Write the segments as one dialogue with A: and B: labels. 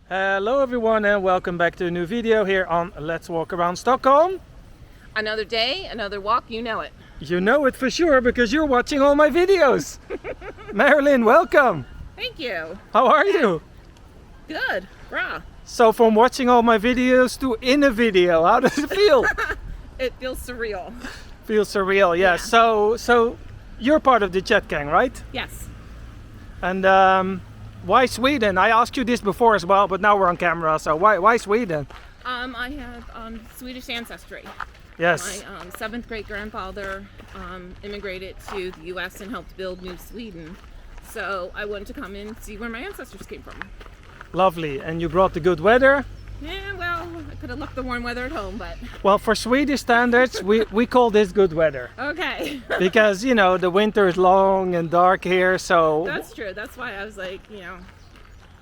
A: Hello everyone and welcome back to a new video here on Let's Walk Around Stockholm.
B: Another day, another walk, you know it.
A: You know it for sure because you're watching all my videos. Marilyn, welcome.
B: Thank you.
A: How are you?
B: Good. Brah.
A: So from watching all my videos to in a video, how does it feel?
B: It feels surreal.
A: Feels surreal, yeah. So you're part of the chat gang, right?
B: Yes.
A: And why Sweden? I asked you this before as well, but now we're on camera, so why Sweden?
B: I have Swedish ancestry.
A: Yes.
B: My seventh great grandfather immigrated to the US and helped build New Sweden. So I wanted to come and see where my ancestors came from.
A: Lovely. And you brought the good weather?
B: Yeah, well, I could have left the warm weather at home, but...
A: Well, for Swedish standards, we call this good weather.
B: Okay.
A: Because, you know, the winter is long and dark here, so...
B: That's true. That's why I was like, you know,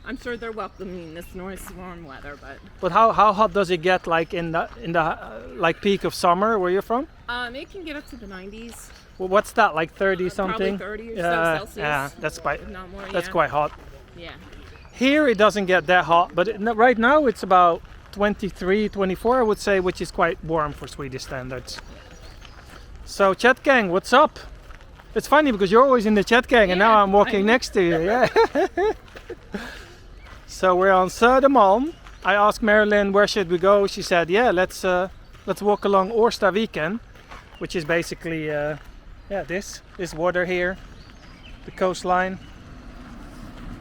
B: I'm sure they're welcoming this nice warm weather, but...
A: But how hot does it get, like, in the like peak of summer where you're from?
B: It can get up to the 90s.
A: Well, what's that, like 30 something?
B: Probably 30 or so Celsius.
A: Yeah, that's
B: Not more,
A: that's quite hot.
B: Yeah.
A: Here it doesn't get that hot, but right now it's about 23, 24 I would say, which is quite warm for Swedish standards. So chat gang, what's up? It's funny because you're always in the chat gang and now I'm walking next to you. Yeah. So we're on Södermalm. I asked Marilyn where should we go. She said, yeah, let's walk along Årstaviken, which is basically this water here, the coastline.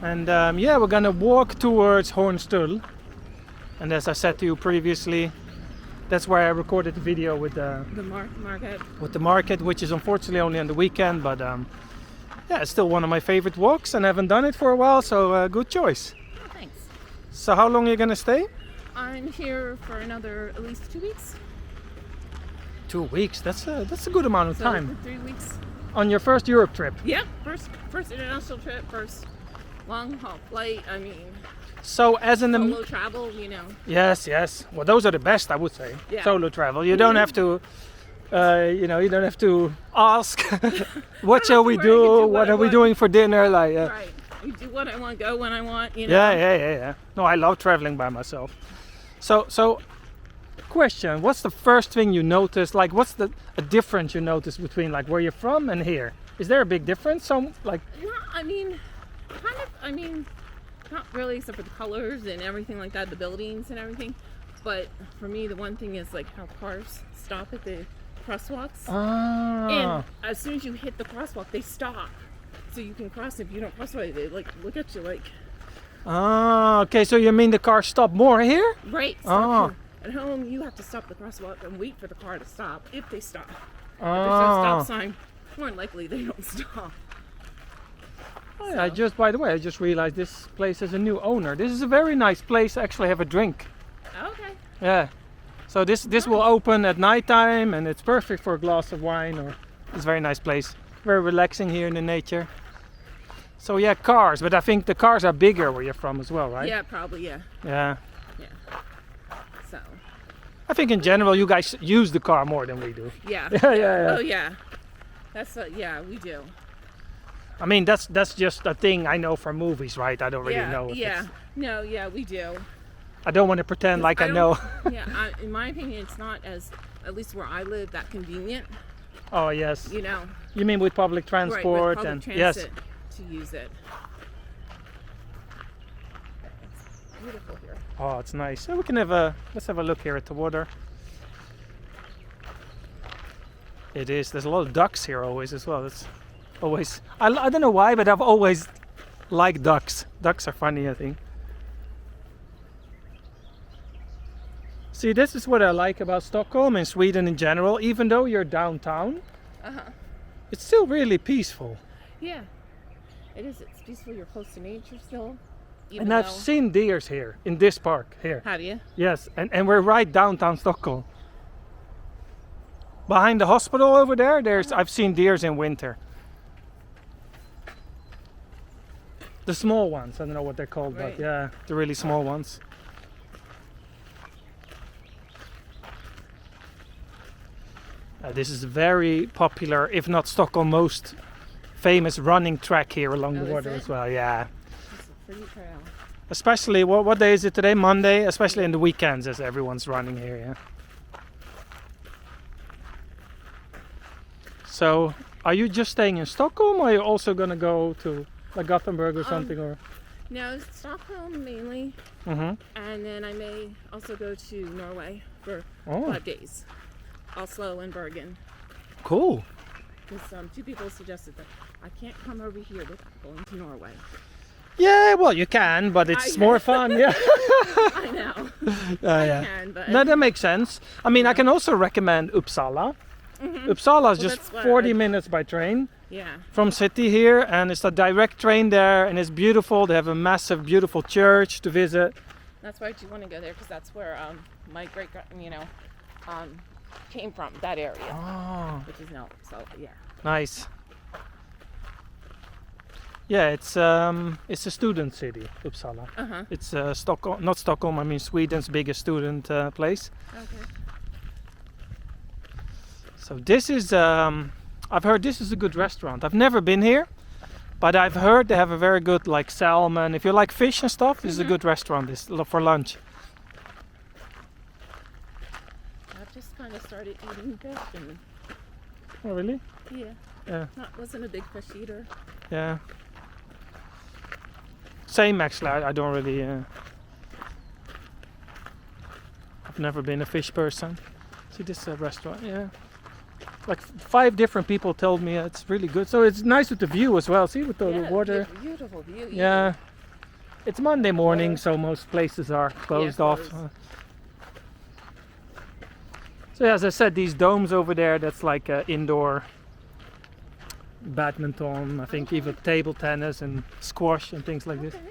A: And yeah, we're gonna walk towards Hornstull. And as I said to you previously, that's where I recorded the video with the
B: market.
A: With the market, which is unfortunately only on the weekend, but yeah, it's still one of my favorite walks, and I haven't done it for a while, so good choice.
B: Oh, thanks.
A: So how long are you gonna stay?
B: I'm here for another at least 2 weeks.
A: 2 weeks. That's a good amount of time.
B: 3 weeks.
A: On your first Europe trip.
B: Yeah, first international trip, first long haul flight. I mean,
A: so as in
B: solo travel, you know.
A: Yes. Well, those are the best, I would say.
B: Yeah.
A: Solo travel. You don't have to, you don't have to ask, what shall we do? What are we doing for dinner? Like.
B: Right. You do what I want, go when I want. You know.
A: Yeah. No, I love traveling by myself. So, question: what's the first thing you notice? Like, what's a difference you notice between like where you're from and here? Is there a big difference?
B: Yeah, I mean, kind of. I mean, not really, except for the colors and everything like that, the buildings and everything. But for me, the one thing is like how cars stop at the crosswalks.
A: Ah.
B: And as soon as you hit the crosswalk, they stop, so you can cross. If you don't cross right, they like look at you like.
A: Ah, okay. So you mean the cars stop more here?
B: Right.
A: Oh.
B: At home, you have to stop the crosswalk and wait for the car to stop if they stop. If
A: Oh.
B: there's no stop sign, more than likely they don't stop.
A: Oh, yeah, by the way, I just realized this place has a new owner. This is a very nice place to actually have a drink.
B: Okay.
A: Yeah. So this will open at nighttime and it's perfect for a glass of wine, or it's a very nice place. Very relaxing here in the nature. So yeah, cars, but I think the cars are bigger where you're from as well, right?
B: Yeah, probably, yeah.
A: Yeah.
B: Yeah. So.
A: I think in general you guys use the car more than we do.
B: Yeah.
A: Yeah.
B: Oh yeah. That's yeah, we do.
A: I mean that's just a thing I know from movies, right? I don't really know.
B: No, yeah, we do.
A: I don't want to pretend like I know.
B: Yeah, in my opinion, it's not as, at least where I live, that convenient.
A: Oh yes.
B: You know.
A: You mean with public transport?
B: Right, with public
A: and
B: transit
A: yes.
B: to use it. It's beautiful here.
A: Oh, it's nice. So we can let's have a look here at the water. It is. There's a lot of ducks here always as well. It's always. I don't know why, but I've always liked ducks. Ducks are funny, I think. See, this is what I like about Stockholm and Sweden in general. Even though you're downtown, it's still really peaceful.
B: Yeah, it is. It's peaceful. You're close to nature still.
A: And I've seen deers here in this park here.
B: Have you?
A: Yes, and we're right downtown Stockholm. Behind the hospital over there, I've seen deers in winter. The small ones, I don't know what they're called,
B: Right.
A: but yeah, the really small ones. This is a very popular, if not Stockholm most famous running track here along the water as well. Yeah.
B: It's a pretty trail.
A: Especially, what day is it today? Monday, especially in the weekends as everyone's running here, yeah. So, are you just staying in Stockholm, or are you also gonna go to like Gothenburg or something, or?
B: No, Stockholm mainly,
A: Mm-hmm.
B: and then I may also go to Norway for
A: Oh,
B: 5 days. Oslo and Bergen.
A: cool.
B: Because 2 people suggested that I can't come over here without going to Norway.
A: Yeah, well, you can, but it's more fun, yeah.
B: I know. I
A: Yeah.
B: can, but
A: No, that makes sense. I mean, I
B: Yeah.
A: can also recommend Uppsala. Uppsala is
B: Well,
A: just
B: that's what
A: 40
B: I-
A: minutes by train
B: yeah.
A: from city here, and it's a direct train there, and it's beautiful. They have a massive, beautiful church to visit.
B: That's why I do want to go there, because that's where my came from, that area,
A: Oh,
B: which is now, so yeah.
A: nice. Yeah, it's a student city, Uppsala.
B: Uh-huh.
A: It's Stockholm, not Stockholm. I mean Sweden's biggest student place.
B: Okay.
A: So this is, I've heard this is a good restaurant. I've never been here, but I've heard they have a very good like salmon. If you like fish and stuff, this is a good restaurant. This for lunch.
B: I've just kind of started eating fish, and
A: Oh really?
B: yeah,
A: Yeah,
B: wasn't a big fish eater.
A: yeah. Same actually. I don't really. I've never been a fish person. See this restaurant? Yeah. Like 5 different people told me it's really good. So it's nice with the view as well. See with the
B: Yeah,
A: water.
B: beautiful view.
A: Yeah. It's Monday morning, so most places are closed off.
B: closed.
A: So yeah, as I said, these domes over there, that's like indoor badminton, I think even table tennis and squash and things like this.
B: Okay.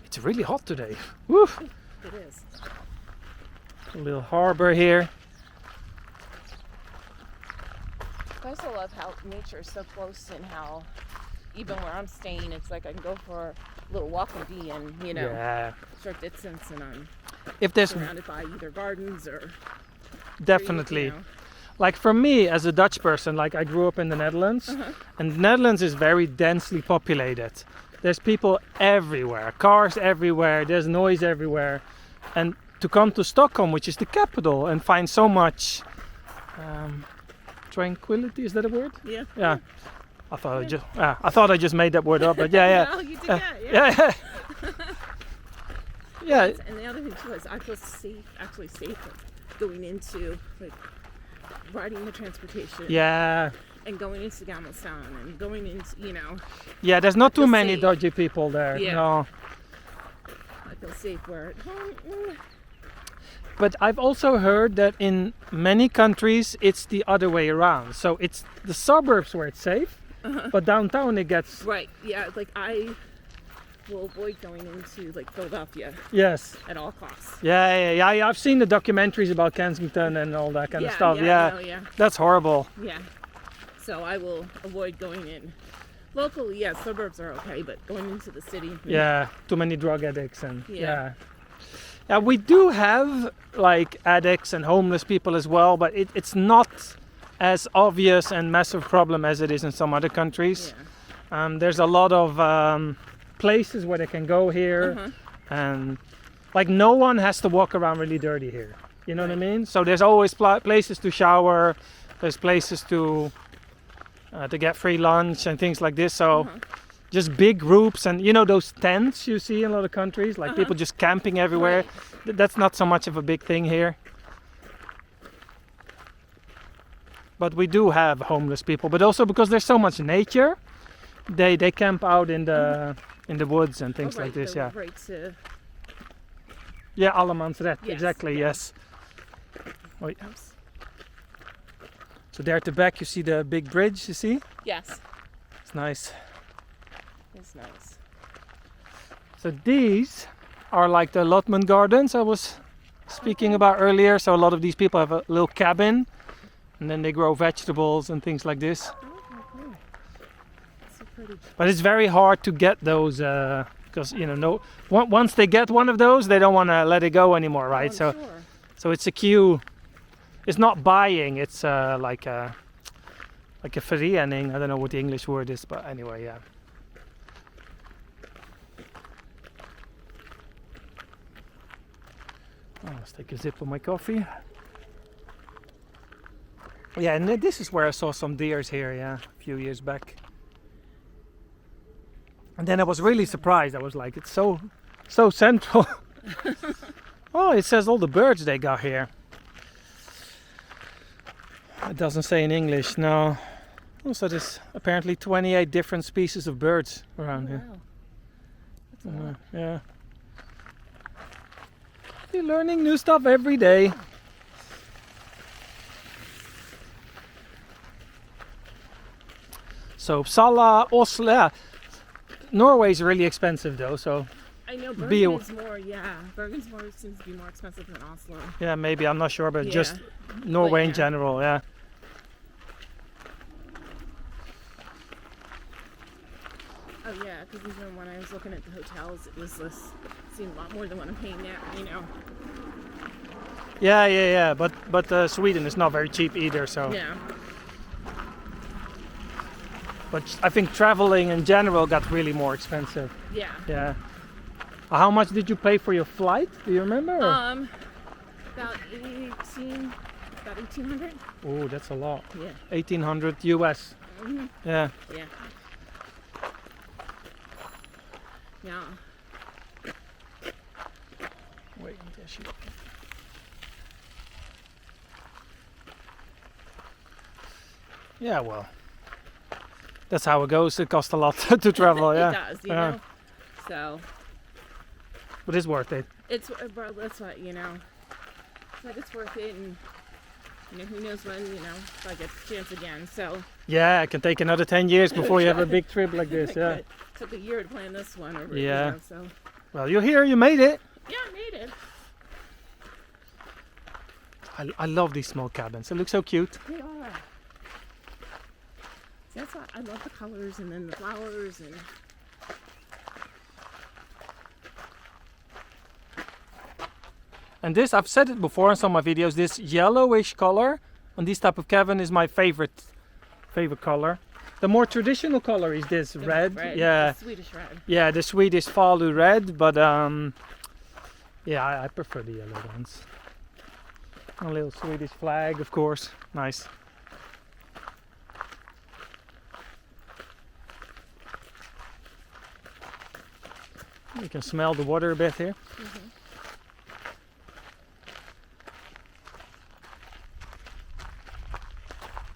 A: It's really hot today. Woo!
B: It is.
A: A little harbor here.
B: I also love how nature is so close, and how even where I'm staying, it's like I can go for a little walk and be in,
A: Yeah.
B: short distance, and I'm
A: If there's
B: surrounded by either gardens or
A: definitely.
B: trees,
A: Like for me as a Dutch person, like I grew up in the Netherlands, and the Netherlands is very densely populated. There's people everywhere, cars everywhere, there's noise everywhere. And to come to Stockholm, which is the capital, and find so much tranquility, is that a word?
B: Yeah.
A: Yeah. I thought I just made that word up, but yeah.
B: No, you did that. Yeah.
A: Yeah. Yeah.
B: And the other thing too is I feel actually safe like, going into like riding the transportation.
A: Yeah.
B: And going into Gammelstown and going into,
A: Yeah, there's not too
B: feel
A: many
B: safe.
A: dodgy people there.
B: Yeah.
A: No.
B: I feel safe where at home.
A: But I've also heard that in many countries it's the other way around. So it's the suburbs where it's safe, but downtown it gets.
B: Right. Yeah. Like I will avoid going into like Philadelphia
A: Yes.
B: at all costs.
A: Yeah. I've seen the documentaries about Kensington and all that kind of stuff.
B: Yeah.
A: That's horrible.
B: Yeah. So I will avoid going in. Locally, yeah, suburbs are okay, but going into the city.
A: Yeah, too many drug addicts and
B: Yeah.
A: yeah. We do have like addicts and homeless people as well, but it's not as obvious and massive problem as it is in some other countries.
B: Yeah.
A: There's a lot of places where they can go here, and like no one has to walk around really dirty here. You know what I mean? So there's always places to shower. There's places to get free lunch and things like this. So just big groups, and those tents you see in a lot of countries, like people just camping everywhere.
B: Right.
A: That's not so much of a big thing here. But we do have homeless people, but also because there's so much nature, they camp out in the woods and things like this. Yeah.
B: Right to.
A: Yeah, allemansrätt.
B: Yes,
A: Exactly.
B: yeah.
A: Yes. Wait.
B: Oops.
A: So there at the back you see the big bridge. You see?
B: Yes.
A: It's nice.
B: It's nice.
A: So these are like the allotment gardens I was speaking about earlier. So a lot of these people have a little cabin, and then they grow vegetables and things like this.
B: So pretty.
A: But it's very hard to get those because once they get one of those, they don't want to let it go anymore, right?
B: Oh, I'm sure.
A: So it's a queue. It's not buying. It's like a förening. I don't know what the English word is, but anyway, yeah. Let's take a sip of my coffee. Yeah, and this is where I saw some deers here, yeah, a few years back. And then I was really surprised. I was like, it's so central. Oh, it says all the birds they got here. It doesn't say in English, no. Also, there's apparently 28 different species of birds around here.
B: Wow. That's a lot.
A: Yeah. You're learning new stuff every day. So Uppsala, Oslo. Norway's really expensive though, so
B: I know
A: Be-
B: Bergen's more, yeah. Bergen's more seems to be more expensive than Oslo.
A: yeah, maybe, I'm not sure, but
B: Yeah.
A: just Norway in
B: yeah.
A: general, yeah.
B: Oh yeah, because even when I was looking at the hotels, it was this seemed a lot more than what I'm paying now. You know.
A: Yeah, but Sweden is not very cheap either, so.
B: Yeah.
A: But I think traveling in general got really more expensive.
B: Yeah.
A: Yeah. How much did you pay for your flight? Do you remember?
B: About 1800.
A: Oh, that's a lot.
B: Yeah.
A: 1800 US.
B: Mhm.
A: Yeah.
B: Yeah. Yeah.
A: Wait, there she. Yeah, well, that's how it goes. It costs a lot to travel. Yeah.
B: It does, you
A: Yeah.
B: know. So
A: But it's worth it.
B: it's bro, that's what you know. But it's worth it, and you know who knows when if I get the chance again. So
A: Yeah, it can take another 10 years before you have a big trip like this. Yeah.
B: It took a year to plan this one. Over,
A: Yeah.
B: So
A: Well, you're here. You made it.
B: yeah, I made it.
A: I love these small cabins. They look so cute.
B: They are. That's why I love the colors and then the flowers and.
A: And this, I've said it before in some of my videos, this yellowish color on this type of cabin is my favorite color. The more traditional color is this
B: The
A: red. Yeah,
B: the Swedish red.
A: yeah, the Swedish Falu red, but yeah, I prefer the yellow ones. A little Swedish flag, of course. Nice. You can smell the water a bit here.
B: Mhm.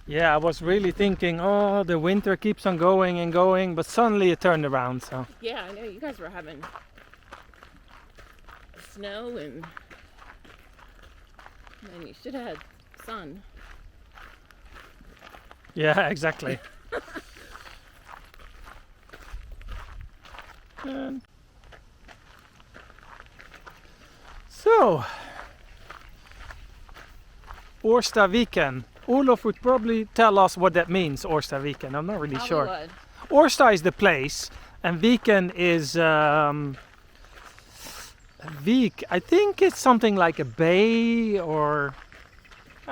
A: Yeah, I was really thinking, oh, the winter keeps on going and going, but suddenly it turned around. So
B: Yeah, I know you guys were having snow and you should have had sun.
A: yeah, exactly. So, Årstaviken. Olof would probably tell us what that means, Årstaviken. I'm not really
B: Probably
A: sure.
B: would.
A: Årsta is the place, and Viken is Vik. I think it's something like a bay, or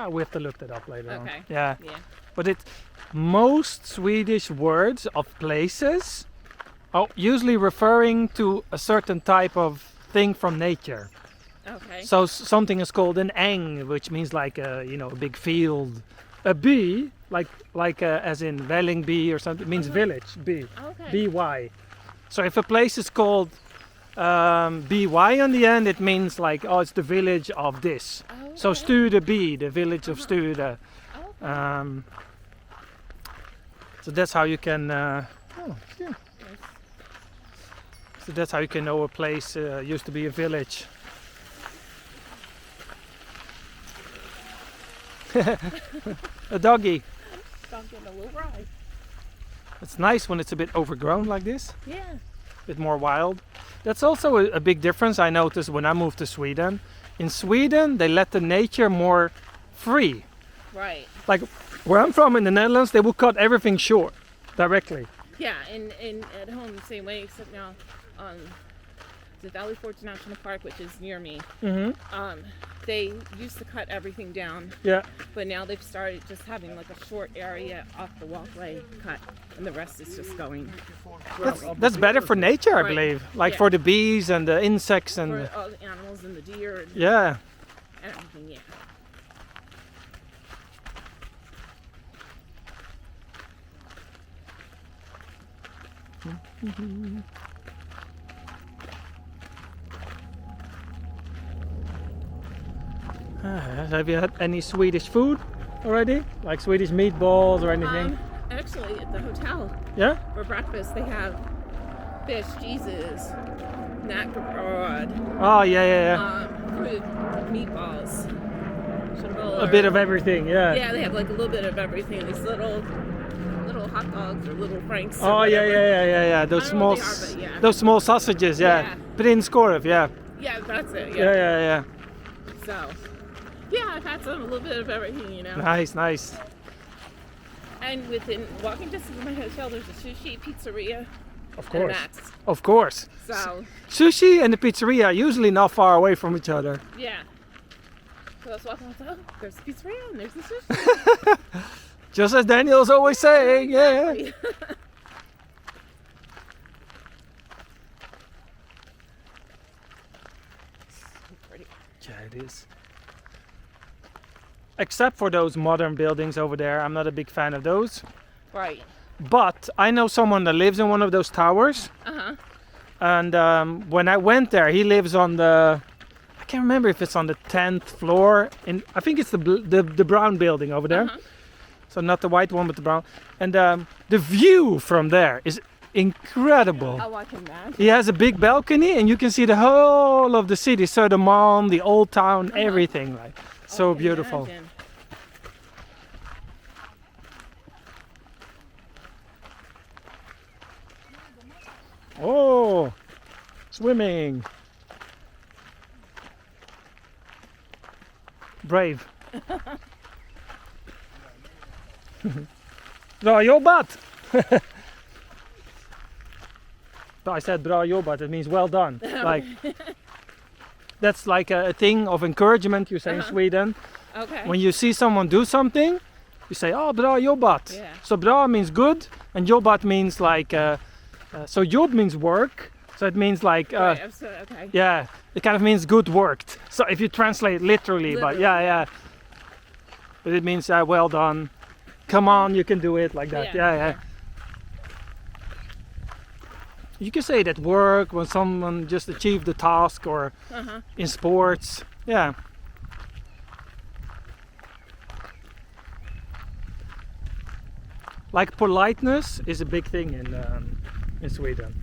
A: we have to look that up later on.
B: Okay.
A: Yeah,
B: Yeah.
A: but most Swedish words of places are usually referring to a certain type of thing from nature.
B: Okay.
A: So something is called an äng, which means like a a big field. A by, like as in Vällingby or something, means village. By,
B: Okay.
A: by. So if a place is called by on the end, it means like, oh, it's the village of this.
B: Okay.
A: So Studeby, the village of Stude.
B: Okay.
A: So that's how you can. So that's how you can know a place used to be a village. A doggy.
B: I'm getting a little ride.
A: It's nice when it's a bit overgrown like this,
B: Yeah.
A: a bit more wild. That's also a big difference I noticed when I moved to Sweden. In Sweden, they let the nature more free.
B: Right.
A: Like where I'm from in the Netherlands, they will cut everything short directly.
B: Yeah, and at home the same way, except now the Valley Forge National Park, which is near me, they used to cut everything down,
A: Yeah.
B: but now they've started just having like a short area off the walkway cut, and the rest is just going
A: That's better for nature, I
B: Right.
A: believe. Like
B: Yeah.
A: for the bees and the insects and
B: for all the animals and the deer. And,
A: yeah.
B: and everything, yeah.
A: Have you had any Swedish food already? Like Swedish meatballs or anything?
B: Actually, at the hotel
A: Yeah?
B: for breakfast, they have fish, cheeses, knäckebröd,
A: Oh, yeah.
B: fruit, meatballs,
A: A bit of everything, yeah.
B: Yeah, they have like a little bit of everything. These little hot dogs or little franks.
A: Oh,
B: or
A: yeah.
B: whatever.
A: Those
B: I don't know
A: small,
B: what they are, but yeah.
A: those small sausages, yeah.
B: Yeah.
A: Prinskorv, yeah.
B: Yeah, that's it. Yeah.
A: Yeah.
B: So, yeah, I've had some a little bit of everything, you know.
A: Nice.
B: And within walking distance of my hotel, there's a sushi pizzeria.
A: Of course.
B: And that's
A: Of course.
B: so.
A: Sushi and the pizzeria are usually not far away from each other.
B: Yeah. So I was walking, I was like, oh, there's a pizzeria and there's the sushi.
A: Just as Daniel's always saying, yeah.
B: Pretty.
A: Yeah, it is. Except for those modern buildings over there, I'm not a big fan of those.
B: Right.
A: But I know someone that lives in one of those towers.
B: Uh-huh.
A: And when I went there, he lives on the, I can't remember if it's on the 10th floor. I think it's the brown building over there.
B: Uh-huh.
A: So not the white one, but the brown. And the view from there is incredible.
B: Oh, I can imagine.
A: He has a big balcony and you can see the whole of the city, Södermalm, the old town, everything. Like so
B: I can
A: beautiful.
B: imagine.
A: Oh, swimming. Brave. Bra jobbat! I said bra jobbat, it means well done. Like that's like a thing of encouragement you say in Sweden.
B: Okay.
A: When you see someone do something, you say, oh, bra jobbat.
B: Yeah.
A: So bra means good, and jobbat means like, so job means work. So it means like,
B: Right, okay.
A: yeah, it kind of means good worked. So if you translate literally, but yeah. But it means well done. Come on, you can do it like that. Yeah. You can say it at work when someone just achieved the task, or in sports. Yeah. Like politeness is a big thing in Sweden.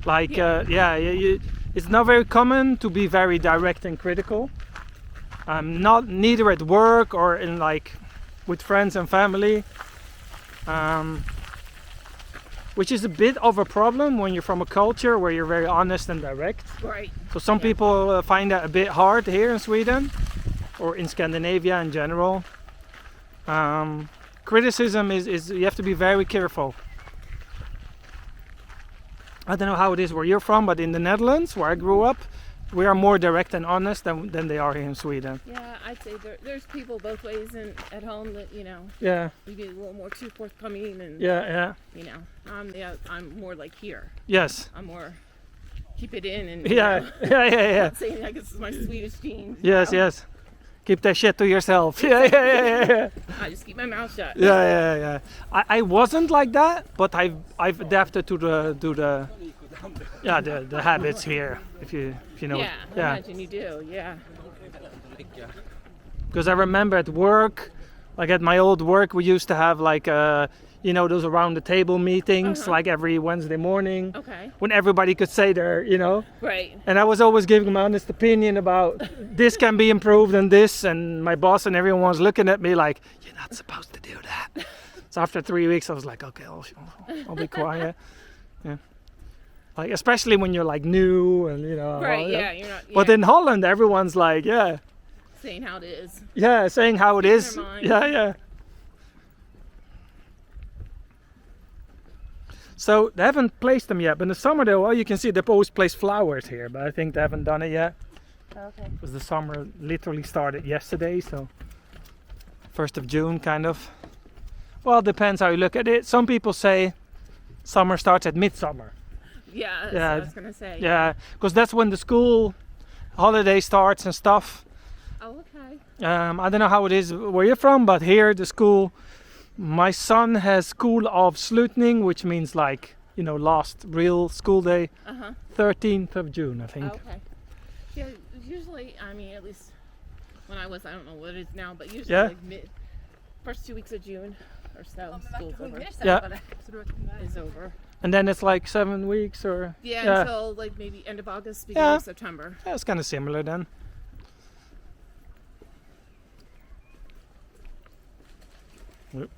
A: Like it's not very common to be very direct and critical. Neither at work or in like with friends and family. Which is a bit of a problem when you're from a culture where you're very honest and direct.
B: Right.
A: So some people find that a bit hard here in Sweden or in Scandinavia in general. Criticism is you have to be very careful. I don't know how it is where you're from, but in the Netherlands, where I grew up, we are more direct and honest than they are here in Sweden.
B: Yeah, I'd say there's people both ways at home that, you know,
A: Yeah.
B: you get a little more too forthcoming and,
A: Yeah.
B: you know, I'm more like here.
A: Yes.
B: I'm more keep it in and,
A: Yeah.
B: you know,
A: Yeah.
B: not saying I guess it's my Swedish genes.
A: Yes. Keep that shit to yourself. Yeah.
B: I just keep my mouth shut.
A: Yeah. I wasn't like that, but I've adapted to the habits here. If you know.
B: Yeah, I imagine you do. Yeah.
A: Because I remember at work, like at my old work, we used to have like those around the table meetings, like every Wednesday morning.
B: Okay.
A: When everybody could say their,
B: Right.
A: And I was always giving my honest opinion about this can be improved and this, and my boss and everyone was looking at me like, you're not supposed to do that. So after 3 weeks, I was like, okay, I'll be quiet. Yeah. Like especially when you're like new and
B: Right. Yeah. You're not. Yeah.
A: But in Holland, everyone's like,
B: saying how it is.
A: yeah, saying how it is.
B: their mind.
A: Yeah. So they haven't placed them yet, but in the summer though, you can see they've always placed flowers here, but I think they haven't done it yet.
B: Okay.
A: Because the summer literally started yesterday, so 1st of June kind of. Well, it depends how you look at it. Some people say summer starts at midsummer.
B: Yeah. That's
A: Yeah.
B: what I was gonna say.
A: Yeah, because that's when the school holiday starts and stuff.
B: Oh, okay.
A: I don't know how it is where you're from, but here the school, my son has school of slutning, which means like, you know, last real school day, 13th of June, I think.
B: Okay. Yeah, usually, I mean, at least when I was, I don't know what it is now, but usually like first 2 weeks of June or so, school's over.
A: Yeah.
B: Is over.
A: And then it's like 7 weeks or...
B: Yeah, until like maybe end of August, beginning of September.
A: Yeah, it's kind of similar then. Yep.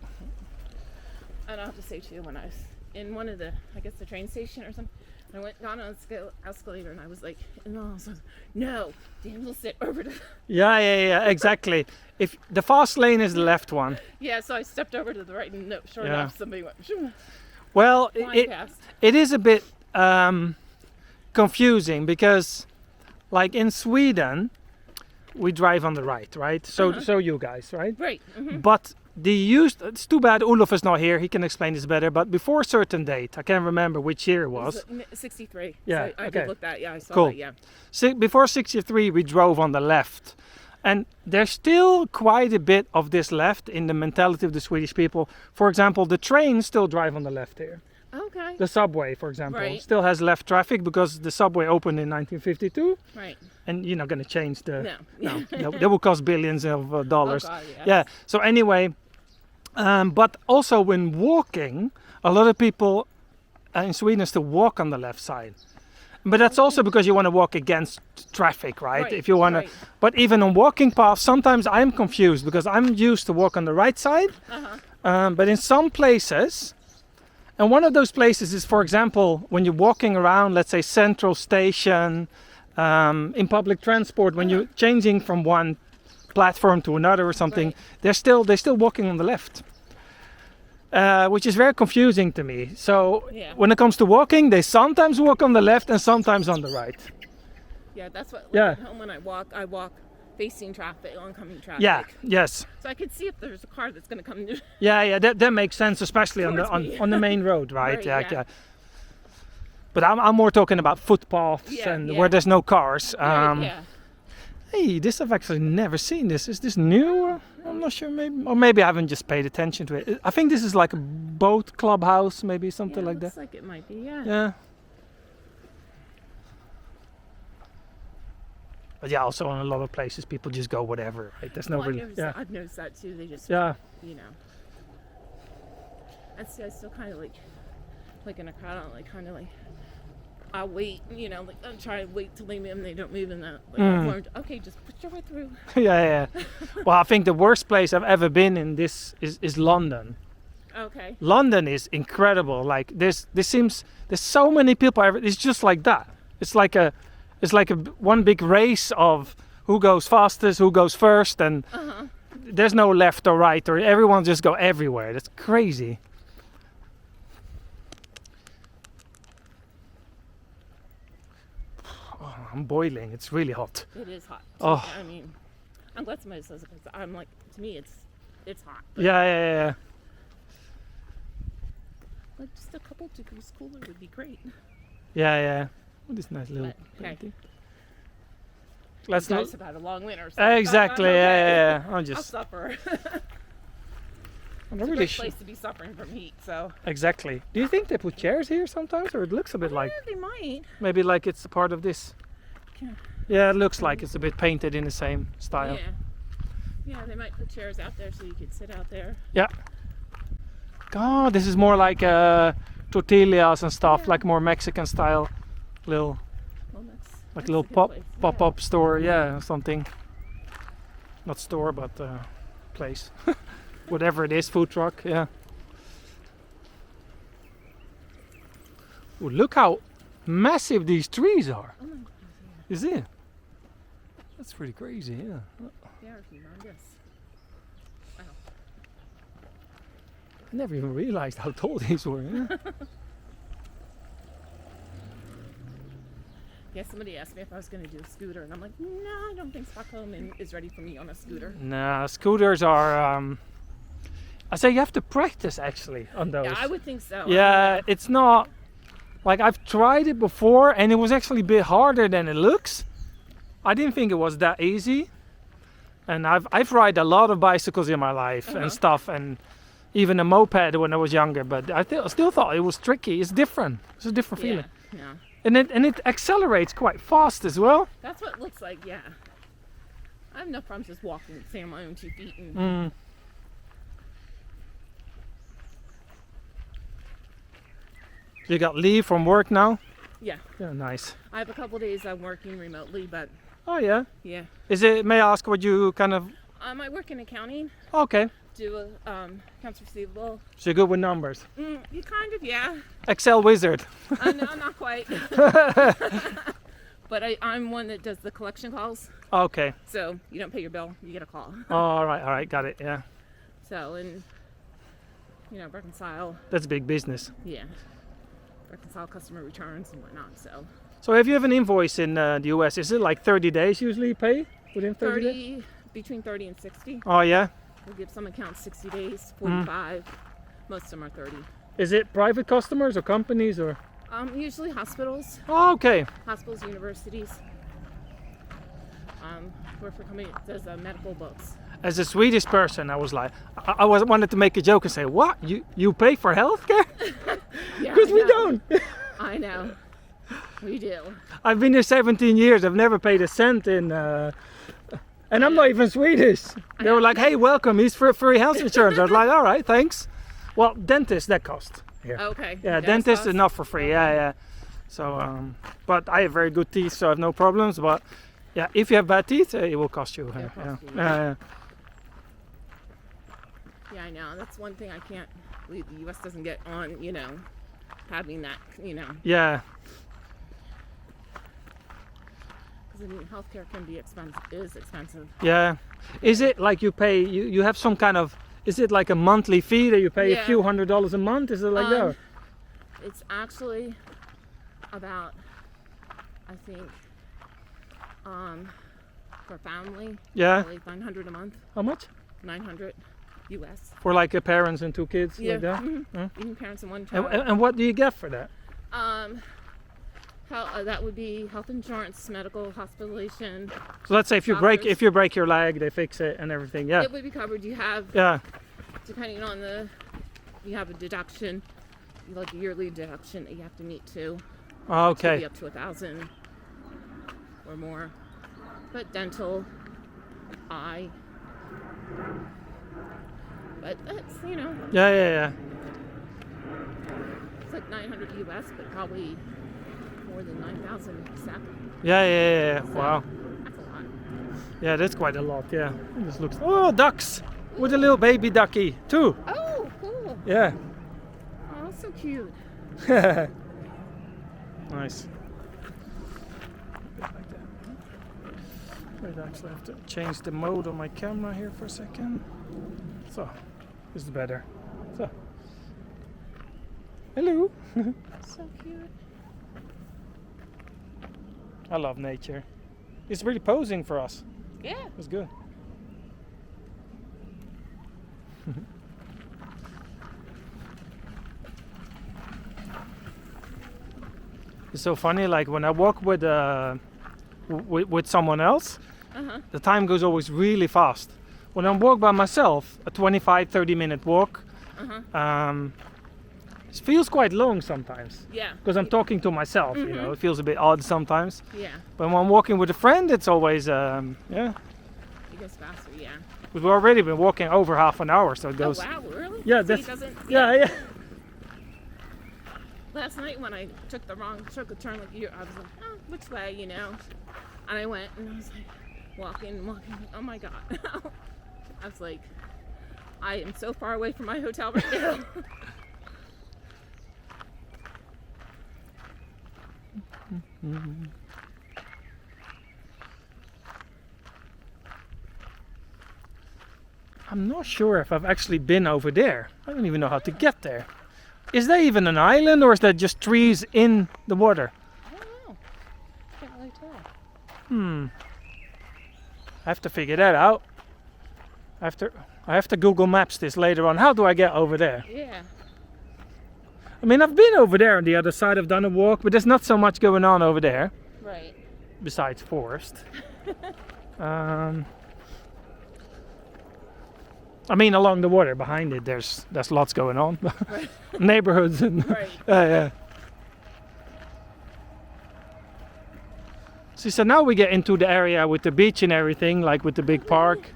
B: And I'll have to say too, when I was in one of the, I guess the train station or something, I went down on an escalator and I was like, no, Dan will sit over to...
A: Yeah, exactly. If the fast lane is the left one.
B: Yeah, so I stepped over to the right and sure enough, somebody went...
A: Well, it is a bit confusing like in Sweden, we drive on the right? So you guys, right?
B: Right.
A: But it's too bad Olof is not here, he can explain this better, but before a certain date, I can't remember which year it was.
B: 63.
A: Yeah,
B: so I did look that, I saw
A: cool.
B: that,
A: Before 63, we drove on the left. And there's still quite a bit of this left in the mentality of the Swedish people. For example, the trains still drive on the left here.
B: Okay.
A: The subway, for example, still has left traffic because the subway opened in 1952.
B: Right.
A: And you're not going to change the...
B: No.
A: That will cost billions of dollars.
B: Oh God, yes.
A: Yeah. So anyway, but also when walking, a lot of people in Sweden still walk on the left side. But that's also because you want to walk against traffic, right? If you want to, but even on walking paths, sometimes I'm confused because I'm used to walk on the right side. But in some places, and one of those places is, for example, when you're walking around, let's say Central Station, in public transport, when you're changing from one platform to another or something, they're still walking on the left. Which is very confusing to me. So when it comes to walking, they sometimes walk on the left and sometimes on the right.
B: Yeah, that's what. At home when I walk facing traffic, oncoming traffic.
A: Yeah. Yes.
B: So I could see if there's a car that's going to come.
A: Yeah. That makes sense, especially on the main road, right? Yeah. But I'm more talking about footpaths and where there's no cars. Hey, this I've actually never seen. Is this new? I'm not sure. Maybe I haven't just paid attention to it. I think this is like a boat clubhouse, maybe something like that.
B: Looks like it might be.
A: Yeah. But yeah, also in a lot of places, people just go whatever. Right? There's no really.
B: I've noticed that too. They just. You know. I still kind of like in a crowd, I'll wait, I'll try to wait till they move and they don't move, and that. I've learned, okay, just put your way through.
A: Yeah. Well, I think the worst place I've ever been in this is London.
B: Okay.
A: London is incredible. Like there's so many people. It's just like that. It's like a one big race of who goes fastest, who goes first, and there's no left or right, or everyone just go everywhere. That's crazy. I'm boiling. It's really hot.
B: It is hot.
A: Oh.
B: I mean, I'm glad somebody says it because I'm like, to me, it's hot.
A: Yeah.
B: Like just a couple degrees cooler would be great.
A: Yeah. This nice little painting.
B: Let's not. Have had a long winter. So
A: exactly. Yeah.
B: I'll suffer. It's a great place to be suffering from heat. So.
A: Exactly. Do you think they put chairs here sometimes, or it looks a bit like?
B: They might.
A: Maybe like it's a part of this. Yeah, it looks like it's a bit painted in the same style.
B: Yeah, they might put chairs out there so you could sit out there.
A: Yeah. God, this is more like tortillas and stuff, like more Mexican style, little pop-up store, or something. Not store, but place. Whatever it is, food truck, yeah. Ooh, look how massive these trees are.
B: Oh my God,
A: Is it? That's pretty crazy, yeah.
B: They are humongous. Wow.
A: I never even realized how tall these were. Yeah?
B: Yeah, somebody asked me if I was going to do a scooter, and I'm like, no, I don't think Stockholm is ready for me on a scooter.
A: Nah, scooters are... I say you have to practice actually on those.
B: Yeah, I would think so.
A: Yeah, it's not... Like I've tried it before and it was actually a bit harder than it looks. I didn't think it was that easy. And I've ride a lot of bicycles in my life and stuff, and even a moped when I was younger. But I still thought it was tricky. It's different. It's a different feeling.
B: Yeah.
A: And it accelerates quite fast as well.
B: That's what it looks like. Yeah. I have no problems just walking, staying on my own 2 feet. And
A: You got leave from work now?
B: Yeah.
A: Yeah, nice.
B: I have a couple days I'm working remotely, but
A: Oh yeah.
B: yeah.
A: May I ask what you kind of?
B: I work in accounting.
A: Okay.
B: Do accounts receivable.
A: So you're good with numbers.
B: You kind of, yeah.
A: Excel wizard.
B: No, not quite. But I'm one that does the collection calls.
A: Okay.
B: So you don't pay your bill, you get a call.
A: Oh, all right, got it. Yeah.
B: So, and reconcile.
A: That's big business.
B: Yeah. Reconcile customer returns and whatnot.
A: So if you have an invoice in the US, is it like 30 days usually you pay? Within 30 days?
B: Between 30 and 60.
A: Oh yeah?
B: We'll give some accounts 60 days, 45. Most of them are 30.
A: Is it private customers or companies or?
B: Usually hospitals.
A: Oh, okay.
B: Hospitals, universities. Work for a company that does medical books.
A: As a Swedish person, I was like, I wanted to make a joke and say, what? You pay for healthcare?
B: Yeah,
A: Because we don't.
B: I know. We do.
A: I've been here 17 years. I've never paid a cent in, and I'm not even Swedish. They were like, hey, welcome. He's for free health insurance. I was like, all right, thanks. Well, dentist, that cost. Here.
B: Okay.
A: Yeah, dentist is not for free. Yeah. So, but I have very good teeth, so I have no problems. But yeah, if you have bad teeth, it will cost you.
B: Yeah, I know. That's one thing I can't believe the U.S. doesn't get on, having that,
A: Yeah.
B: Because, healthcare can be expensive.
A: Yeah. Is it like you pay, you have some kind of, is it like a monthly fee that you pay a few $100s a month? Is it like that?
B: It's actually about, I think, for family,
A: Yeah.
B: like $900 a month.
A: How much?
B: $900 US.
A: For like a parents and 2 kids, like that?
B: Even parents and 1 child.
A: And what do you get for that?
B: That would be health insurance, medical, hospitalization.
A: So let's say if you break your leg, they fix it and everything. Yeah.
B: It would be covered. You have, depending on you have a deduction, like a yearly deduction that you have to meet too.
A: Okay.
B: It could be up to $1,000 or more. But dental, eye. But that's,
A: Yeah.
B: it's like $900 US, but probably more than $9,000 SEK.
A: Yeah.
B: So,
A: Wow.
B: that's a lot.
A: Yeah, that's quite a lot. Yeah. This looks. Oh, ducks with a little baby ducky too.
B: Oh, cool.
A: Yeah.
B: Oh, so cute.
A: Nice. Like that. Wait, I actually have to change the mode on my camera here for a second. So, this is better. So, hello.
B: So cute.
A: I love nature. It's really posing for us.
B: Yeah.
A: It's good. It's so funny, like when I walk with someone else, the time goes always really fast. When I walk by myself, a 25-30 minute walk, it feels quite long sometimes.
B: Yeah.
A: Because I'm talking to myself, it feels a bit odd sometimes.
B: Yeah.
A: But when I'm walking with a friend, it's always,
B: It goes faster, yeah.
A: We've already been walking over half an hour, so it goes.
B: Oh, wow, really?
A: Yeah,
B: So
A: that's.
B: yeah. Last night when I took a turn like you, I was like, oh, which way, And I went and I was like, walking. Oh my God. I was like, I am so far away from my hotel right now.
C: I'm not sure if I've actually been over there. I don't even know how to get there. Is that even an island or is that just trees in the water?
B: I don't know. Can't really tell.
C: I have to figure that out. I have to Google Maps this later on. How do I get over there?
B: Yeah.
C: I mean, I've been over there on the other side. I've done a walk, but there's not so much going on over there.
B: Right.
C: Besides forest. I mean, along the water behind it, there's lots going on.
B: Right.
C: Neighborhoods and
B: Right.
C: yeah. See, so now we get into the area with the beach and everything, like with the big park.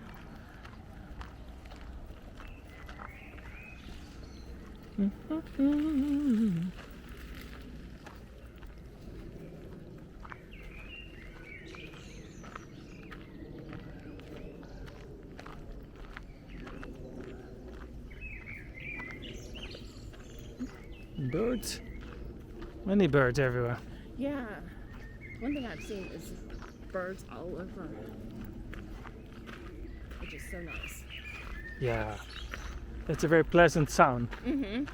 C: Birds. Many birds everywhere.
B: Yeah. One thing I've seen is birds all over, which is so nice.
C: Yeah. It's a very pleasant sound.
B: Mm-hmm.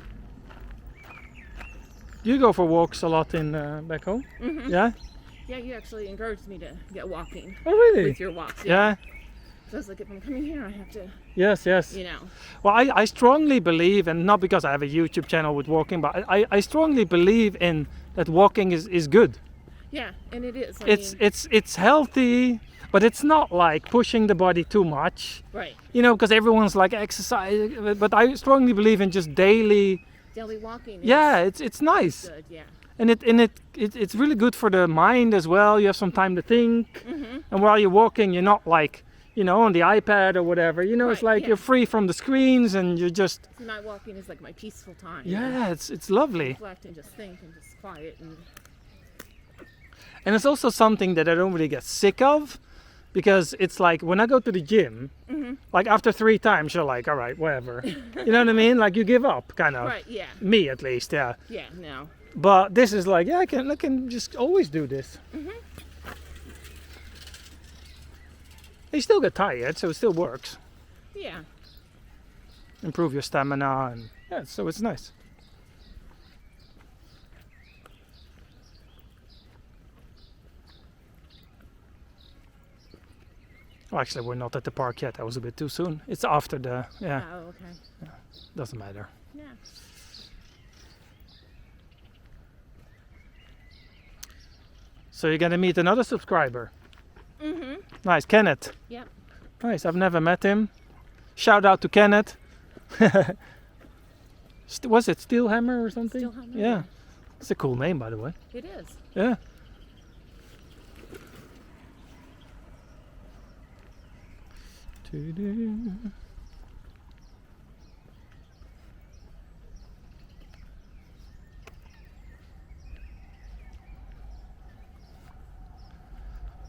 C: You go for walks a lot in back home?
B: Mm-hmm.
C: Yeah?
B: Yeah, you actually encouraged me to get walking
C: Oh, really?
B: with your walks.
C: Yeah.
B: So I was like, if I'm coming here, I have to,
C: Yes, yes.
B: you know.
C: Well, I strongly believe, and not because I have a YouTube channel with walking, but I strongly believe in that walking is good.
B: Yeah, and it is.
C: It's healthy, but it's not like pushing the body too much.
B: Right.
C: You know, because everyone's like exercise, but I strongly believe in just daily.
B: Daily walking.
C: Yeah, it's nice,
B: Good. Yeah.
C: and it's really good for the mind as well. You have some time to think,
B: Mm-hmm.
C: and while you're walking, you're not like, you know, on the iPad or whatever. You know, it's
B: Right,
C: like
B: yeah.
C: you're free from the screens and you're just.
B: See, my walking is like my peaceful time.
C: Yeah, it's lovely.
B: Reflect and just think and just quiet and.
C: And it's also something that I don't really get sick of, because it's like when I go to the gym,
B: Mm-hmm.
C: like after 3 times you're like, all right, whatever. You know what I mean? Like you give up, kind of.
B: Right. Yeah.
C: Me at least, yeah.
B: Yeah. No.
C: But this is like, yeah, I can just always do this.
B: Mm-hmm.
C: You still get tired, so it still works.
B: Yeah.
C: Improve your stamina, and yeah, so it's nice. Well, actually, we're not at the park yet. That was a bit too soon. It's after the, yeah,
B: Oh, okay.
C: doesn't matter.
B: Yeah.
C: So you're gonna meet another subscriber.
B: Mm-hmm.
C: Nice, Kenneth.
B: Yep.
C: Nice, I've never met him. Shout out to Kenneth. Was it Steelhammer or something?
B: Steelhammer,
C: Yeah.
B: yeah.
C: It's a cool name, by the way.
B: It is.
C: Yeah. Doo-doo.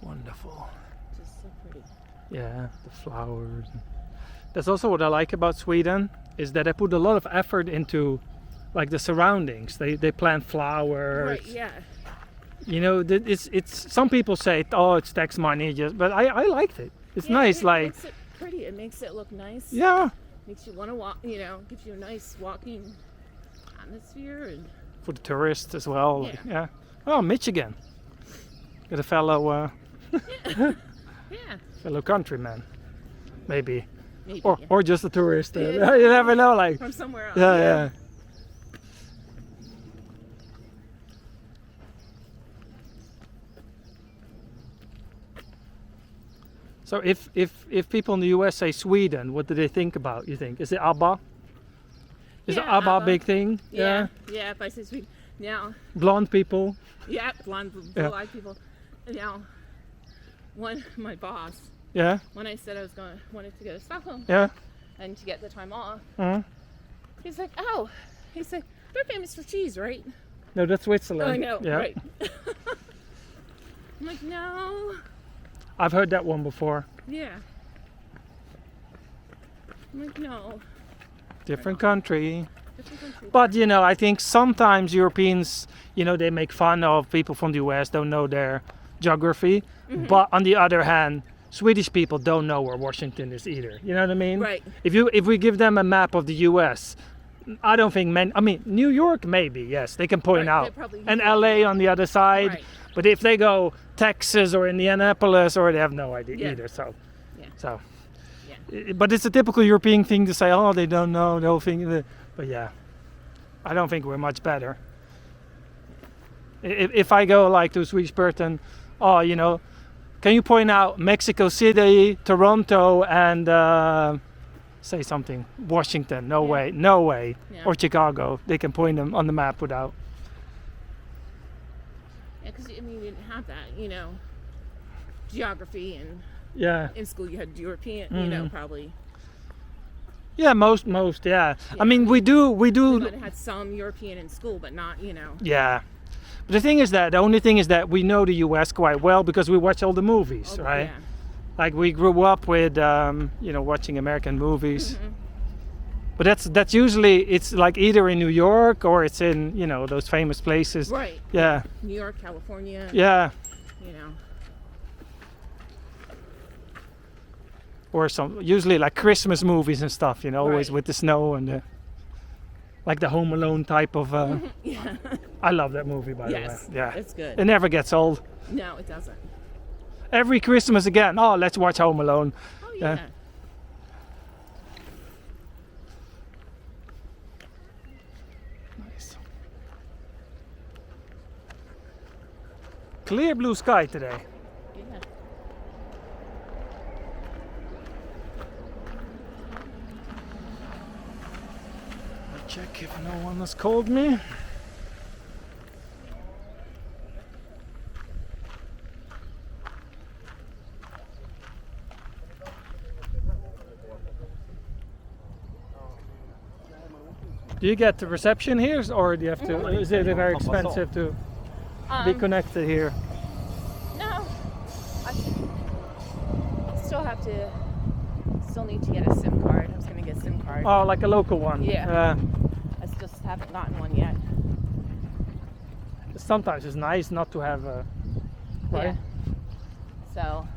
C: Wonderful.
B: Just so pretty.
C: Yeah, the flowers. That's also what I like about Sweden, is that they put a lot of effort into like the surroundings. They plant flowers.
B: Right. Yeah.
C: You know, it's some people say, oh, it's tax money, just, but I liked it. It's
B: Yeah,
C: nice,
B: It
C: like,
B: makes it pretty. It makes it look nice.
C: yeah,
B: Makes you want to walk. You know, gives you a nice walking atmosphere and.
C: for the tourists as well. Like,
B: Yeah.
C: yeah. Oh, Michigan. Got a fellow
B: Yeah.
C: fellow countryman, maybe,
B: Maybe.
C: or
B: yeah.
C: or just a tourist.
B: Yeah.
C: You never know, like,
B: From somewhere else.
C: yeah. So if people in the US say Sweden, what do they think about? You think is it ABBA? Is
B: Yeah,
C: ABBA a
B: ABBA.
C: big thing?
B: Yeah. Yeah. If I say sweet. Now.
C: Blonde people.
B: Yeah. Blonde,
C: Yeah.
B: blue-eyed people. Now. My boss.
C: Yeah,
B: When I said I was wanted to go to Stockholm
C: yeah.
B: and to get the time off,
C: Mhm.
B: he's like, oh, he said they're famous for cheese, right?
C: No, that's Switzerland.
B: I know,
C: Yeah.
B: right? I'm like, no.
C: I've heard that one before.
B: Yeah. I'm like, no.
C: Different country.
B: Different country.
C: But you know, I think sometimes Europeans, you know, they make fun of people from the US, don't know their geography.
B: Mm-hmm.
C: But on the other hand, Swedish people don't know where Washington is either. You know what I mean?
B: Right.
C: If we give them a map of the US, I don't think New York maybe, yes, they can point
B: Right,
C: out.
B: they probably-
C: And LA on the other side.
B: Right.
C: But if they go Texas or Indianapolis, or they have no idea
B: Yeah.
C: either. So
B: Yeah.
C: so
B: Yeah.
C: but it's a typical European thing to say, oh, they don't know the whole thing. But yeah, I don't think we're much better. If I go like to a Swedish person, oh, you know, can you point out Mexico City, Toronto, and say something, Washington, no
B: Yeah.
C: way, no way,
B: Yeah.
C: or Chicago, they can point them on the map without.
B: Yeah, because I mean, you didn't have that, you know, geography, and
C: Yeah,
B: in school you had European, you know,
C: Mhm.
B: probably.
C: yeah, most, yeah.
B: Yeah.
C: I mean, we
B: We
C: do.
B: might have had some European in school, but not, you know.
C: Yeah. But the thing is that the only thing is that we know the US quite well because we watch all the movies,
B: Oh,
C: right?
B: Yeah.
C: Like we grew up with, you know, watching American movies.
B: Mhm.
C: But that's usually, it's like either in New York or it's in, you know, those famous places.
B: Right.
C: Yeah,
B: New York, California.
C: yeah.
B: You know.
C: Or some, usually like Christmas movies and stuff, you know, always
B: Right.
C: with the snow and the, like the Home Alone type of,
B: Yeah.
C: I love that movie, by
B: Yes.
C: the way. Yeah.
B: It's good.
C: It never gets old.
B: No, it doesn't.
C: Every Christmas again, oh, let's watch Home Alone.
B: Oh
C: Yeah.
B: yeah.
C: Nice. Clear blue sky today.
B: Yeah.
C: I'll check if no one has called me. Do you get the reception here, or do you have to? Is it very expensive to be connected here?
B: No. I still need to get a SIM card. I was gonna get a SIM card.
C: Oh, like a local one.
B: Yeah. I just haven't gotten one yet.
C: Sometimes it's nice not to have a. Right.
B: Yeah. So.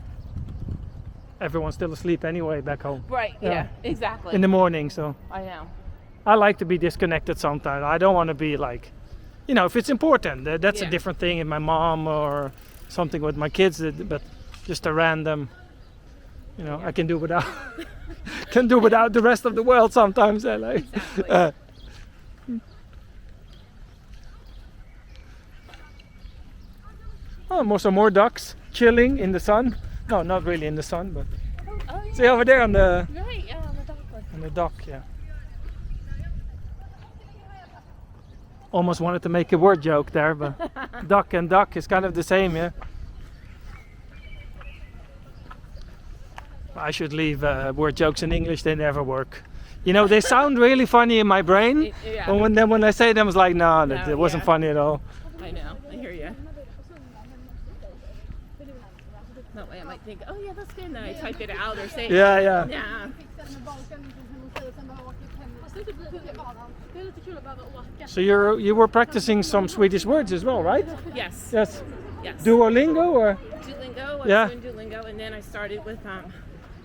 C: Everyone's still asleep anyway back home
B: Right.
C: Yeah.
B: Yeah. Exactly.
C: in the morning, so
B: I know.
C: I like to be disconnected sometimes. I don't want to be like, you know, if it's important, that's a
B: Yeah.
C: different thing. In my mom or something with my kids, but just a random, you know,
B: Yeah.
C: I can do without, can do without the rest of the world sometimes. Like,
B: Exactly.
C: more ducks chilling in the sun. No, not really in the sun, but
B: Oh yeah.
C: see over there on the
B: Right. Yeah. On the dock.
C: dock, yeah. Almost wanted to make a word joke there, but duck and duck is kind of the same, yeah. I should leave word jokes in English, they never work. You know, they sound really funny in my brain,
B: Yeah.
C: but when I say them, it's like, no,
B: No,
C: it wasn't
B: yeah.
C: funny at all.
B: I know. I hear you. That way I might think, oh yeah, that's good. And then I type it out or say,
C: Yeah, yeah.
B: nah.
C: So you were practicing some Swedish words as well, right?
B: Yes.
C: Yes.
B: Yes.
C: Duolingo or?
B: Duolingo. I
C: Yeah.
B: was doing Duolingo, and then I started with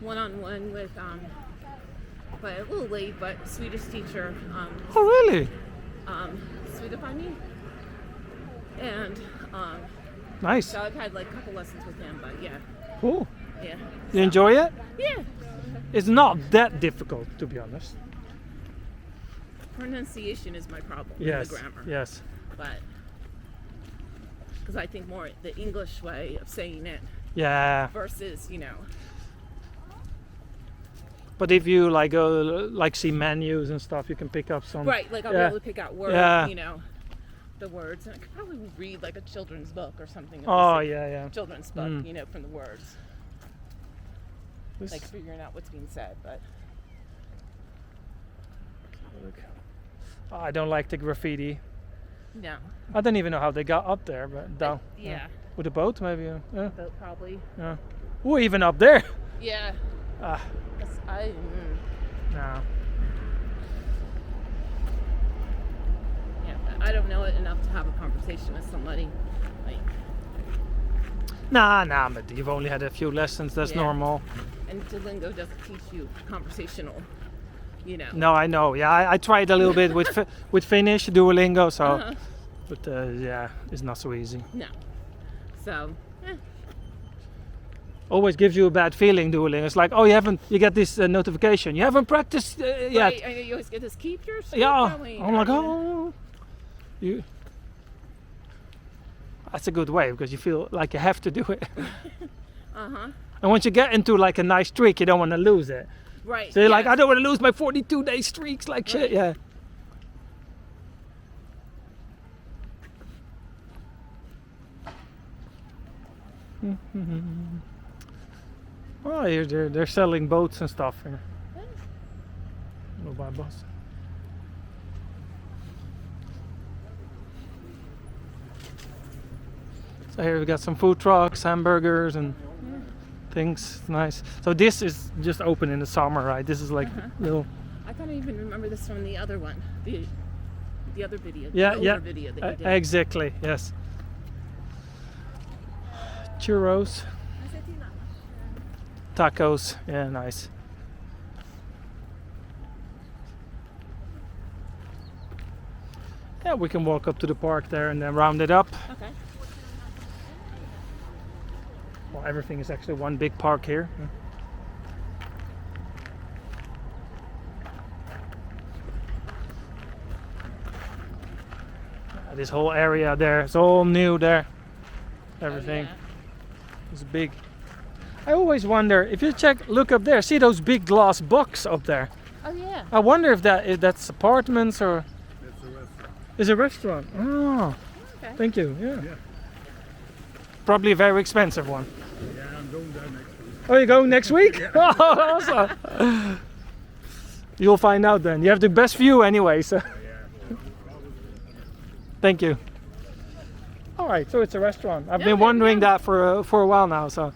B: one-on-one with but a little late, but Swedish teacher
C: Oh, really?
B: Swedified me, and
C: Nice.
B: so I've had like a couple lessons with him. But yeah,
C: Cool.
B: yeah,
C: You enjoy it?
B: yeah.
C: It's not that difficult, to be honest.
B: Pronunciation is my problem.
C: Yes.
B: The grammar.
C: Yes.
B: But because I think more the English way of saying it
C: Yeah.
B: versus, you know.
C: But if you like go like see menus and stuff, you can pick up some.
B: Right, like I'll
C: Yeah.
B: be able to pick out words,
C: Yeah.
B: you know, the words. And I could probably read like a children's book or something.
C: Oh yeah, yeah.
B: Children's book,
C: Mm.
B: you know, from the words.
C: This-
B: Like figuring out what's being said, but
C: Oh, I don't like the graffiti.
B: no.
C: I don't even know how they got up there, but down.
B: Yeah,
C: With a boat, maybe. Yeah.
B: but probably.
C: Yeah. Or even up there.
B: Yeah.
C: Ah,
B: 'Cause
C: no.
B: yeah, but I don't know it enough to have a conversation with somebody. Like,
C: Nah, but you've only had a few lessons. That's
B: Yeah.
C: normal.
B: and Duolingo doesn't teach you conversational, you know.
C: No, I know. Yeah, I tried a little bit with with Finnish, Duolingo. So,
B: Uh-huh.
C: but yeah, it's not so easy.
B: No. So,
C: Always gives you a bad feeling, Duolingo. It's like, oh, you get this notification. You haven't practiced yet.
B: right, I know you always get this, keep your speed
C: Yeah.
B: going.
C: I'm like, oh, you. That's a good way because you feel like you have to do it.
B: Uh-huh.
C: And once you get into like a nice trick, you don't want to lose it.
B: Right.
A: So you're like,
B: yes.
A: I don't want to lose my 42-day streaks, like shit.
B: Right.
A: Yeah. Oh, here they're selling boats and stuff here. Go by bus. So here we got some food trucks, hamburgers, and things. Nice. So this is just open in the summer, right? This is like little.
B: I can't even remember this from the other one. The other video.
A: Yeah,
B: the
A: yeah.
B: older video that you did.
A: Exactly. Yes. Churros, tacos. Yeah, nice. Yeah, we can walk up to the park there and then round it up.
B: Okay.
A: Well, everything is actually one big park here. This whole area there, it's all new there. Everything is big. I always wonder if you look up there, see those big glass box up there.
B: Oh yeah.
A: I wonder if that's apartments or
D: It's a restaurant.
A: is a restaurant. Oh,
B: Okay.
A: thank you. Yeah.
D: Yeah.
A: Probably a very expensive one.
D: Yeah, I'm going there next week.
A: Oh, you're going next week? Oh, awesome. You'll find out then. You have the best view anyway, so. Thank you. All right, so it's a restaurant. I've been wondering that for a while now. So.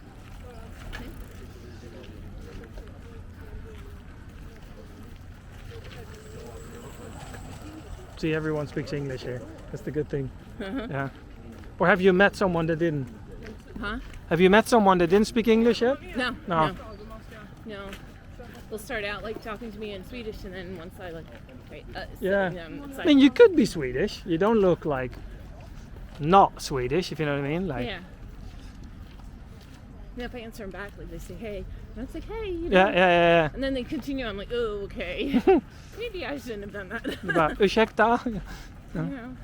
A: See, everyone speaks English here. That's the good thing. Yeah. Or have you met someone that didn't?
B: Huh?
A: Have you met someone that didn't speak English yet?
B: No.
A: No.
B: No. No. They'll start out like talking to me in Swedish, and then once I like, right,
A: Yeah.
B: it's
A: I
B: like,
A: mean, you could be Swedish. You don't look like not Swedish, if you know what I mean. Like.
B: yeah. And if I answer them back, like they say, hey, and it's like, hey, you know.
A: Yeah.
B: And then they continue. I'm like, oh, okay. Maybe I shouldn't have done that.
A: Bara, ursäkta.
B: You know.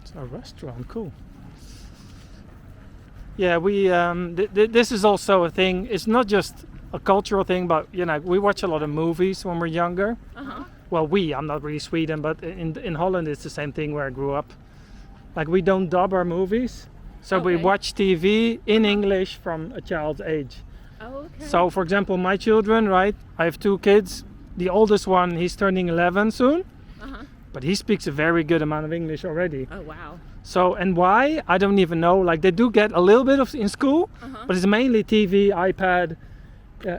A: It's a restaurant, cool. Yeah, we this is also a thing. It's not just a cultural thing, but you know, we watch a lot of movies when we're younger.
B: Uh-huh.
A: Well, I'm not really Sweden, but in Holland it's the same thing where I grew up. Like we don't dub our movies, so we
B: Okay.
A: watch TV in English from a child's age.
B: Oh, okay.
A: So, for example, my children, right? I have 2 kids. The oldest one, he's turning 11 soon,
B: Uh-huh.
A: but he speaks a very good amount of English already.
B: Oh, wow.
A: So, and why? I don't even know. Like, they do get a little bit of in school,
B: Uh-huh.
A: but it's mainly TV, iPad.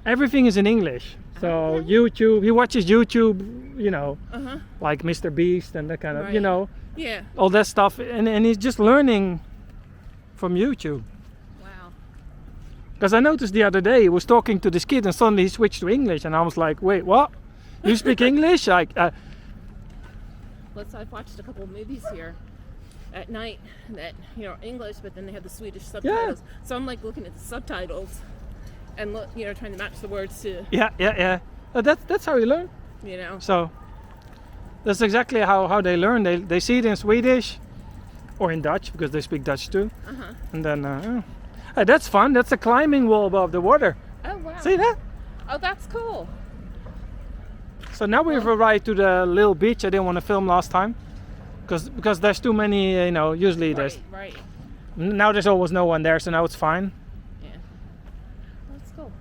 A: Everything is in English. So,
B: Okay.
A: YouTube, he watches YouTube, you know,
B: Uh-huh.
A: like Mr. Beast and that kind of, you
B: Right.
A: know,
B: Yeah.
A: all that stuff. And he's just learning from YouTube.
B: Wow.
A: Because I noticed the other day he was talking to this kid and suddenly he switched to English and I was like, wait, what? You speak English? Like,
B: I've watched a couple of movies here at night that, you know, English, but then they have the Swedish subtitles. So I'm like looking at the subtitles and look, you know, trying to match the words to,
A: yeah. That's how you learn.
B: you know.
A: So that's exactly how they learn. They see it in Swedish or in Dutch because they speak Dutch too.
B: Uh-huh.
A: And then, that's fun. That's a climbing wall above the water.
B: Oh, wow.
A: See that?
B: Oh, that's cool.
A: So now we've arrived to the little beach I didn't want to film last time. Because there's too many, you know, usually there's,
B: Right.
A: now there's always no one there, so now it's fine.
B: Yeah. That's cool.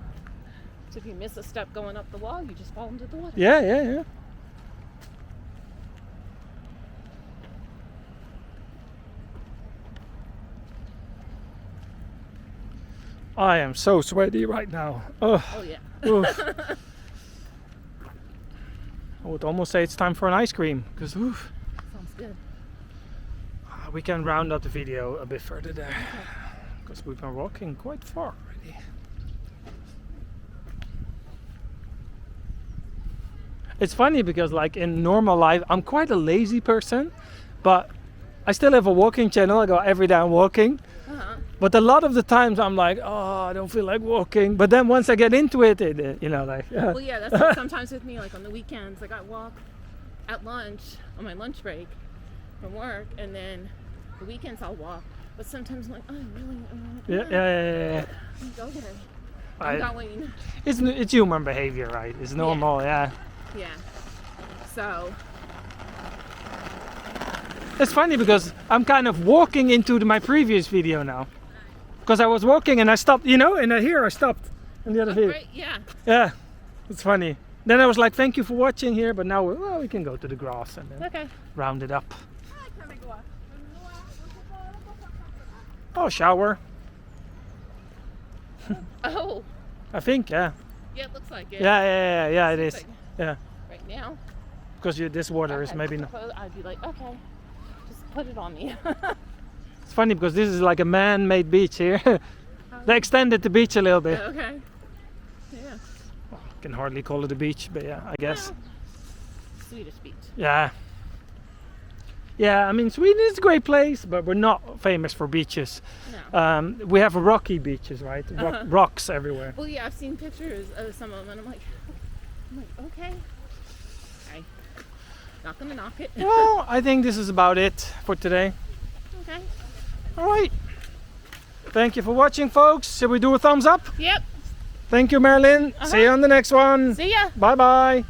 B: So if you miss a step going up the wall, you just fall into the water.
A: Yeah. I am so sweaty right now. Ugh.
B: Oh, yeah.
A: Oof. I would almost say it's time for an ice cream because
B: Sounds good.
A: we can round up the video a bit further there because we've been walking quite far already. It's funny because like in normal life I'm quite a lazy person, but I still have a walking channel. I go every day I'm walking.
B: Uh-huh.
A: But a lot of the times I'm like, oh, I don't feel like walking. But then once I get into it, you know, like.
B: Well, yeah, that's like sometimes with me, like on the weekends, like I walk at lunch, on my lunch break from work, and then the weekends I'll walk But sometimes I'm like, oh, really?
C: Yeah.
B: Go there.
C: I-
B: I'm going.
C: It's human behavior, right? It's normal, yeah.
B: Yeah. So,
C: It's funny because I'm kind of walking into my previous video now. Because I was walking and I stopped, you know, and here I stopped in the other video.
B: right, yeah.
C: Yeah, it's funny. Then I was like, thank you for watching here, but now we can go to the grass and then
B: Okay.
C: round it up. Oh, shower.
B: Oh,
C: I think, yeah.
B: yeah, it looks like it.
C: Yeah, it is.
B: Like,
C: Yeah,
B: right now.
C: because this water is
B: I
C: maybe not.
B: suppose I'd be like, okay, just put it on me.
C: It's funny because this is like a man-made beach here. They extended the beach a little bit.
B: Okay. Yeah.
C: Can hardly call it a beach, but yeah, I guess.
B: Swedish beach.
C: Yeah. Yeah, I mean, Sweden is a great place, but we're not famous for beaches.
B: No.
C: We have rocky beaches, right? Rocks everywhere.
B: Well, yeah, I've seen pictures of some of them, and I'm like, okay. Not gonna knock it.
C: Well, I think this is about it for today.
B: Okay.
C: All right. Thank you for watching, folks. Should we do a thumbs up?
B: Yep.
C: Thank you, Marilyn. See you on the next one.
B: See ya.
C: Bye-bye.